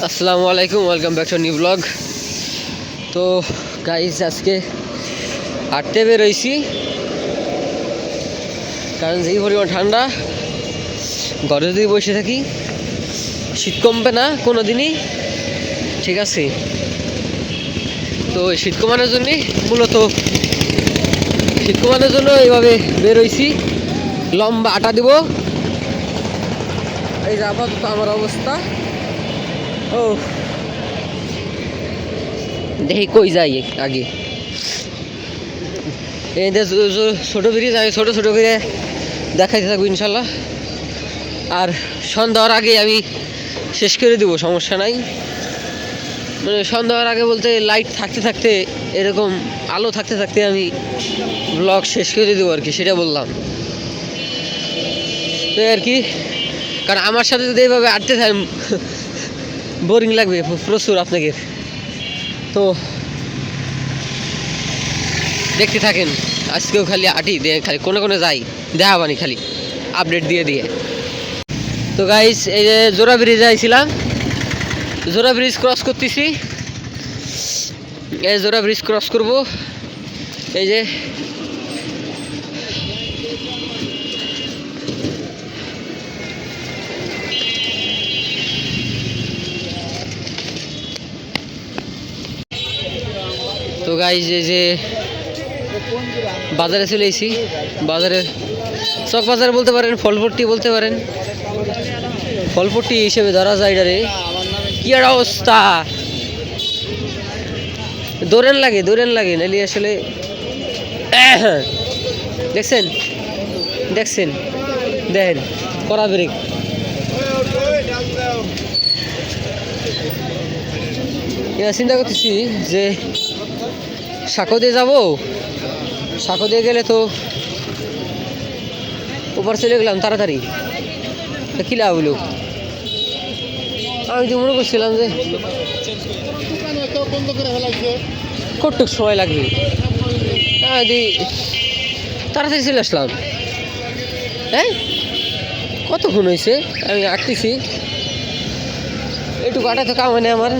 আসসালামু আলাইকুম, welcome back to new blog. তো গাইস, আজকে হাঁটতে বেরোইছি, কারণ যেই পরিমাণ ঠান্ডা, ঘরে যদি বসে থাকি শীত কমবে না কোনো দিনই, ঠিক আছে? তো শীত কমানোর জন্যই এইভাবে বেরোইছি, লম্বা আটা দিব। এই যে আপাতত আমার অবস্থা। ও দেখি কই যাই আগে। এই যে ছোট ব্রিজ, আমি ছোট ছোট করে দেখাইতে থাকবো ইনশাল্লাহ। আর সন্ধ্যার আগে আমি শেষ করে দেবো, সমস্যা নাই। মানে সন্ধ্যার আগে বলতে লাইট থাকতে থাকতে, এরকম আলো থাকতে থাকতে আমি ব্লগ শেষ করে দেবো আর কি, সেটা বললাম। তো আর কি, কারণ আমার সাথে যদি এইভাবে আটতে থাকেন বোরিং লাগবে প্রচুর আপনাকে। তো দেখতে থাকেন, আজকেও খালি আটি দিয়ে খালি কোনে কোনে যাই, দেখাবানি খালি আপডেট দিয়ে দিয়ে। তো গাইস, এই যে জোড়া ব্রিজে আইছিলাম, জোড়া ব্রিজ ক্রস করতেছি। এই জোড়া ব্রিজ ক্রস করব, এই যে তো গাইস, এই যে বাজারে চলে এসেছি। বাজারে চক বাজার বলতে পারেন, ফলপট্টি বলতে পারেন, ফলপট্টি হিসেবে ধরা যায় এটারে। কি আর অবস্থা, দৌড়েন লাগে নালি আসলে। দেখছেন দেখছেন দেখেন, কড়া ব্রেক। চিন্তা করতেছি যে সাঁকো দিয়ে যাবো, সাঁকো দিয়ে গেলে তো ওপার চলে গেলাম তাড়াতাড়ি, কি লাভ হলো? আমি তো মনে করছিলাম যে কতটুক সময় লাগবে, তাড়াতাড়ি চলে আসলাম। হ্যাঁ, কতক্ষণ হয়েছে আমি আঁকতেছি, একটু কাটা তো কাম হয় না আমার।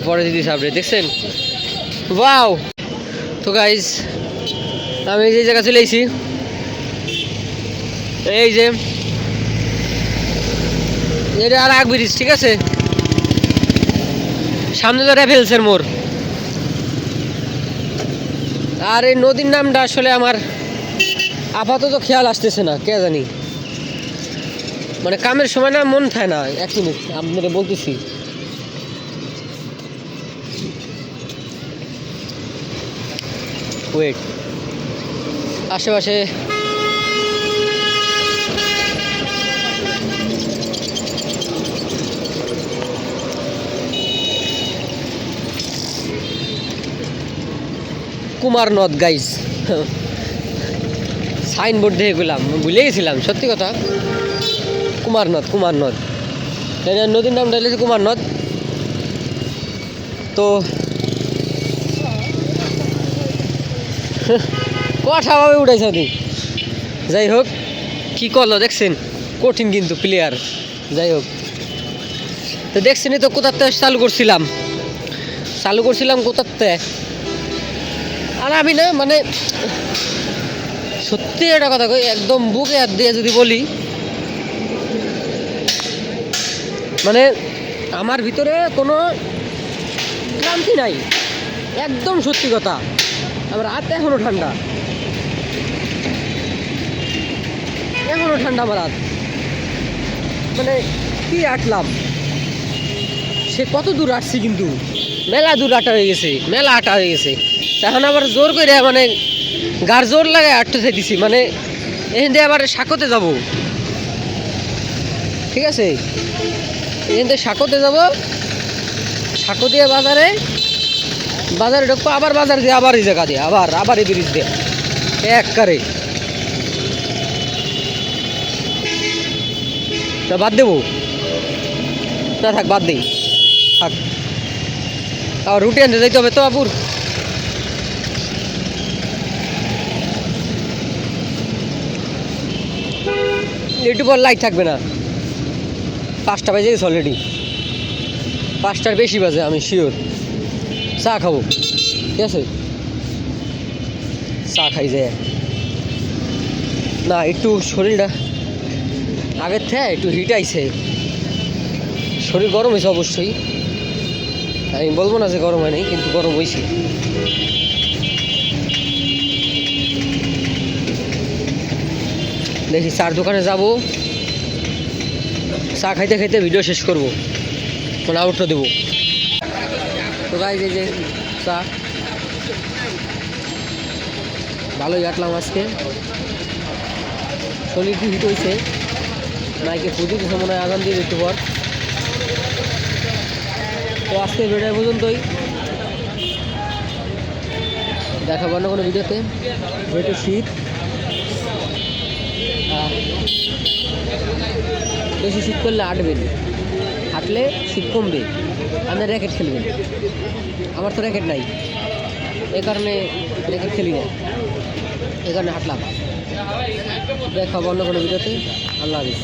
পরে দিদি সামনে দেখছেন, ওয়াও। তো গাইজ, আমি যে জায়গা চলে এসেছি, এই যে এটা আর এক ব্রিজ, ঠিক আছে? সামনে তো র্যাভেলসের মোড়। আর এই নদীর নামটা আসলে আমার আপাতত খেয়াল আসতেছে না, কে জানি, মানে কামের সময় না মন থাকে না। এক মিনিট আপনাদের বলতেছি। ওয়েট, আশেপাশে কুমার নদ গাইজ, সাইনবোর্ড দেখে গেলাম, ভুলে গেছিলাম সত্যি কথা। কুমার নদ, নদীর নামটা হচ্ছে কুমার নদ। তো কঠাভাবে উঠাইছ তুই। যাই হোক, কি করলো দেখছেন, কঠিন কিন্তু প্লেয়ার। যাই হোক, তো দেখছেনই তো কোথাতে চালু করছিলাম কোথাতে। আর আমি না, মানে সত্যি একটা কথা কই, একদম বুকে হাত দিয়ে যদি বলি, মানে আমার ভিতরে কোনো ক্লান্তি নাই, একদম সত্যি কথা। আমার হাত এখনো ঠান্ডা আমার হাত। মানে কি আটলাম, সে কত দূর আসছি, কিন্তু মেলা দূর আটা হয়ে গেছে। তখন আবার জোর করে, মানে গার জোর লাগে আটতে চাইতেছি, মানে এখান দিয়ে আবার সাঁকোতে যাব, ঠিক আছে? এখান থেকে সাঁকোতে যাব, সাঁকো দিয়ে বাজারে ঢুকবো, আবার বাজার দিয়ে আবার এই জায়গা দিয়ে আবার এই ব্রিজ দিয়ে একবারে বাদ দেবো না, থাক বাদ দিই, থাক। আর রুটি আনতে যাইতে হবে তো আপুর। একটু পর লাইট থাকবে না, 5টা বাজে গেছে অলরেডি, 5টার বেশি বাজে, আমি শিওর। চা খাবো, ঠিক আছে, চা খাই যায় না, একটু শরীরটা আগের থেকে একটু হিট আইছে, শরীর গরম হয়েছে অবশ্যই, আমি বলবো না যে গরম হয় নাই, কিন্তু গরম হয়েছে। দেখি চার দোকানে যাব, চা খাইতে খাইতে ভিডিও শেষ করবো, মানে আউটটা দেবো। তো গাইজ এই যে চা, ভালোই কাটলাম আজকে, শরীর কি হিট হয়েছে, নাইকে ফুটি দিচ্ছে মনে হয়, আগান দিয়ে একটু পর। তো আজকে ভিডিও পর্যন্তই, দেখাবো না কোনো ভিডিওতে, যেহেতু শীত, বেশি শীত করলে হাঁটবেন, হাঁটলে শীত কমবে, আপনার র্যাকেট খেলবেন, আমার তো র্যাকেট নাই, এই কারণে র্যাকেট খেলি না, এই কারণে হাঁটলাম। দেখাবো অন্য কোনো ভিডিওতে, আল্লাহ হাফিজ।